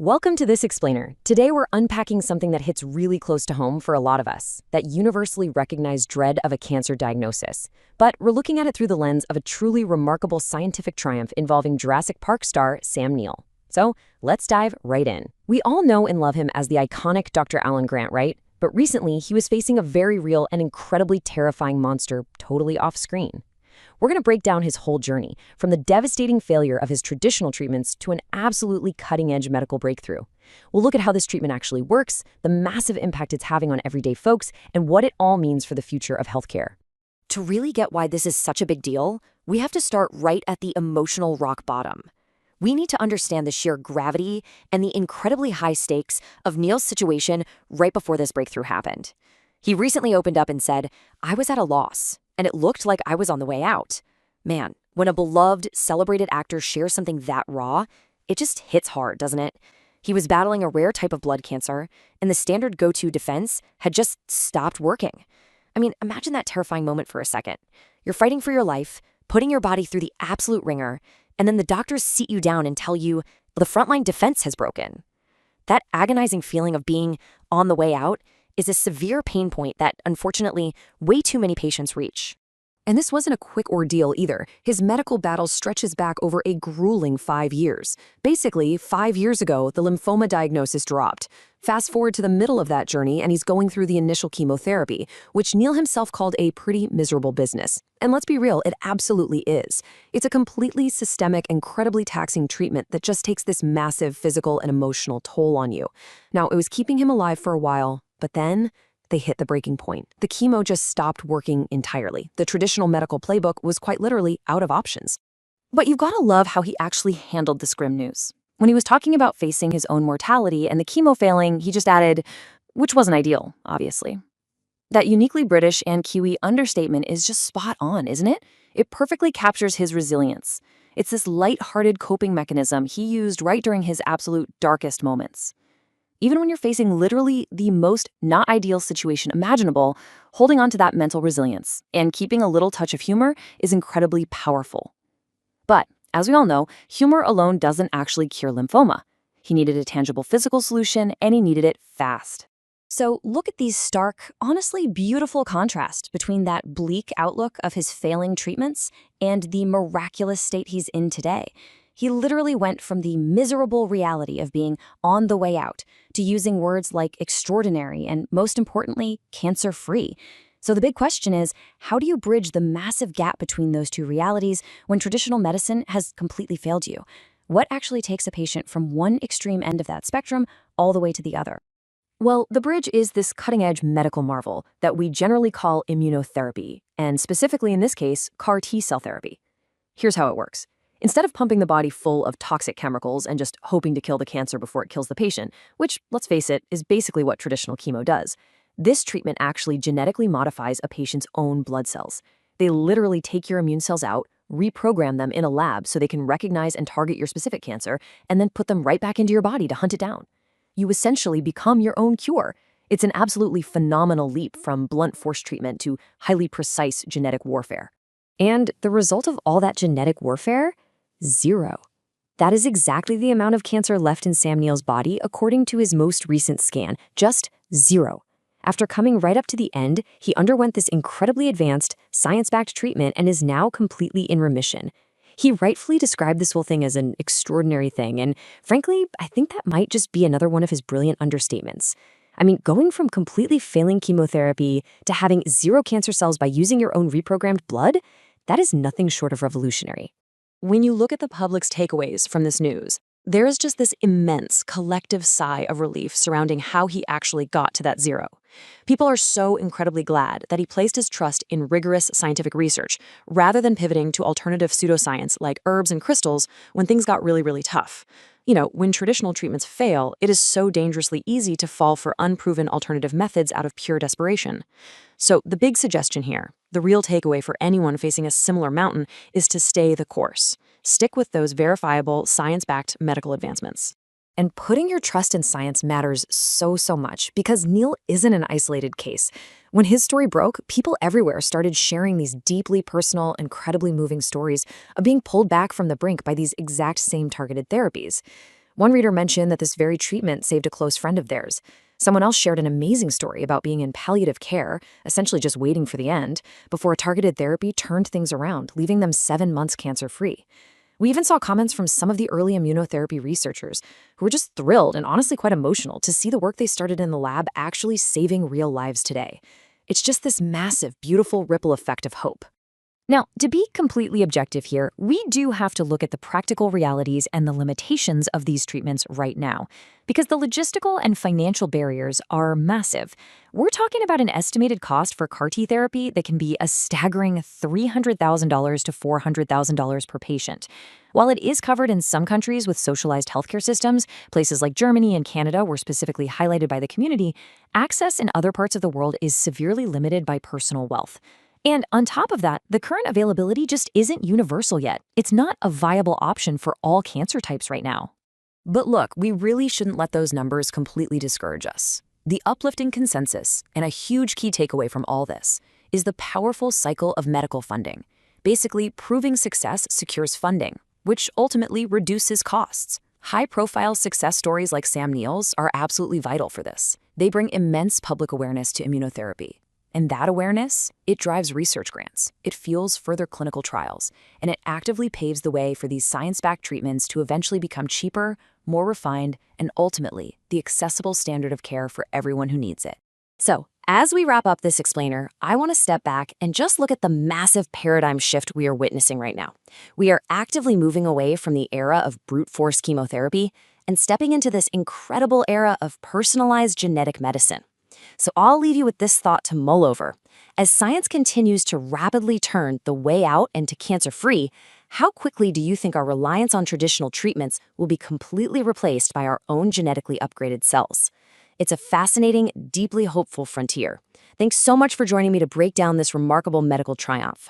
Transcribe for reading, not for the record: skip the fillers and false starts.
Welcome to This Explainer. Today we're unpacking something that hits really close to home for a lot of us, that universally recognized dread of a cancer diagnosis. But we're looking at it through the lens of a truly remarkable scientific triumph involving Jurassic Park star Sam Neill. So let's dive right in. We all know and love him as the iconic Dr. Alan Grant, right? But recently he was facing a very real and incredibly terrifying monster totally off-screen. We're going to break down his whole journey, from the devastating failure of his traditional treatments to an absolutely cutting-edge medical breakthrough. We'll look at how this treatment actually works, the massive impact it's having on everyday folks, and what it all means for the future of healthcare. To really get why this is such a big deal, we have to start right at the emotional rock bottom. We need to understand the sheer gravity and the incredibly high stakes of Neill's situation right before this breakthrough happened. He recently opened up and said, "I was at a loss, and it looked like I was on the way out." Man, when a beloved, celebrated actor shares something that raw, it just hits hard, doesn't it? He was battling a rare type of blood cancer, and the standard go-to defense had just stopped working. I mean, imagine that terrifying moment for a second. You're fighting for your life, putting your body through the absolute ringer, and then the doctors sit you down and tell you the frontline defense has broken. That agonizing feeling of being on the way out is a severe pain point that, unfortunately, way too many patients reach. And this wasn't a quick ordeal either. His medical battle stretches back over a grueling 5 years. Basically, 5 years ago, the lymphoma diagnosis dropped. Fast forward to the middle of that journey, and he's going through the initial chemotherapy, which Neill himself called a pretty miserable business. And let's be real, it absolutely is. It's a completely systemic, incredibly taxing treatment that just takes this massive physical and emotional toll on you. Now, it was keeping him alive for a while, but then they hit the breaking point. The chemo just stopped working entirely. The traditional medical playbook was quite literally out of options. But you've got to love how he actually handled this grim news. When he was talking about facing his own mortality and the chemo failing, he just added, which wasn't ideal, obviously. That uniquely British and Kiwi understatement is just spot on, isn't it? It perfectly captures his resilience. It's this light-hearted coping mechanism he used right during his absolute darkest moments. Even when you're facing literally the most not ideal situation imaginable, holding on to that mental resilience and keeping a little touch of humor is incredibly powerful. But, as we all know, humor alone doesn't actually cure lymphoma. He needed a tangible physical solution, and he needed it fast. So look at these stark, honestly beautiful contrast between that bleak outlook of his failing treatments and the miraculous state he's in today. He literally went from the miserable reality of being on the way out to using words like extraordinary and, most importantly, cancer-free. So the big question is, how do you bridge the massive gap between those two realities when traditional medicine has completely failed you? What actually takes a patient from one extreme end of that spectrum all the way to the other? Well, the bridge is this cutting-edge medical marvel that we generally call immunotherapy, and specifically in this case, CAR T-cell therapy. Here's how it works. Instead of pumping the body full of toxic chemicals and just hoping to kill the cancer before it kills the patient, which, let's face it, is basically what traditional chemo does, this treatment actually genetically modifies a patient's own blood cells. They literally take your immune cells out, reprogram them in a lab so they can recognize and target your specific cancer, and then put them right back into your body to hunt it down. You essentially become your own cure. It's an absolutely phenomenal leap from blunt force treatment to highly precise genetic warfare. And the result of all that genetic warfare? 0. That is exactly the amount of cancer left in Sam Neill's body according to his most recent scan, just 0. After coming right up to the end, he underwent this incredibly advanced, science-backed treatment and is now completely in remission. He rightfully described this whole thing as an extraordinary thing, and frankly, I think that might just be another one of his brilliant understatements. I mean, going from completely failing chemotherapy to having 0 cancer cells by using your own reprogrammed blood, that is nothing short of revolutionary. When you look at the public's takeaways from this news, there is just this immense collective sigh of relief surrounding how he actually got to that 0. People are so incredibly glad that he placed his trust in rigorous scientific research rather than pivoting to alternative pseudoscience like herbs and crystals when things got really, really tough. You know, when traditional treatments fail, it is so dangerously easy to fall for unproven alternative methods out of pure desperation. So the big suggestion here, the real takeaway for anyone facing a similar mountain, is to stay the course. Stick with those verifiable, science-backed medical advancements. And putting your trust in science matters so much because Neill isn't an isolated case. When his story broke, people everywhere started sharing these deeply personal, incredibly moving stories of being pulled back from the brink by these exact same targeted therapies. One reader mentioned that this very treatment saved a close friend of theirs. Someone else shared an amazing story about being in palliative care, essentially just waiting for the end, before a targeted therapy turned things around, leaving them 7 months cancer-free. We even saw comments from some of the early immunotherapy researchers who were just thrilled and honestly quite emotional to see the work they started in the lab actually saving real lives today. It's just this massive, beautiful ripple effect of hope. Now, to be completely objective here, we do have to look at the practical realities and the limitations of these treatments right now, because the logistical and financial barriers are massive. We're talking about an estimated cost for CAR-T therapy that can be a staggering $300,000 to $400,000 per patient. While it is covered in some countries with socialized healthcare systems, places like Germany and Canada were specifically highlighted by the community, access in other parts of the world is severely limited by personal wealth. And on top of that, the current availability just isn't universal yet. It's not a viable option for all cancer types right now. But look, we really shouldn't let those numbers completely discourage us. The uplifting consensus, and a huge key takeaway from all this, is the powerful cycle of medical funding. Basically, proving success secures funding, which ultimately reduces costs. High-profile success stories like Sam Neill's are absolutely vital for this. They bring immense public awareness to immunotherapy. And that awareness, it drives research grants, it fuels further clinical trials, and it actively paves the way for these science-backed treatments to eventually become cheaper, more refined, and ultimately the accessible standard of care for everyone who needs it. So, as we wrap up this explainer, I want to step back and just look at the massive paradigm shift we are witnessing right now. We are actively moving away from the era of brute force chemotherapy and stepping into this incredible era of personalized genetic medicine. So I'll leave you with this thought to mull over. As science continues to rapidly turn the way out and to cancer-free, how quickly do you think our reliance on traditional treatments will be completely replaced by our own genetically upgraded cells? It's a fascinating, deeply hopeful frontier. Thanks so much for joining me to break down this remarkable medical triumph.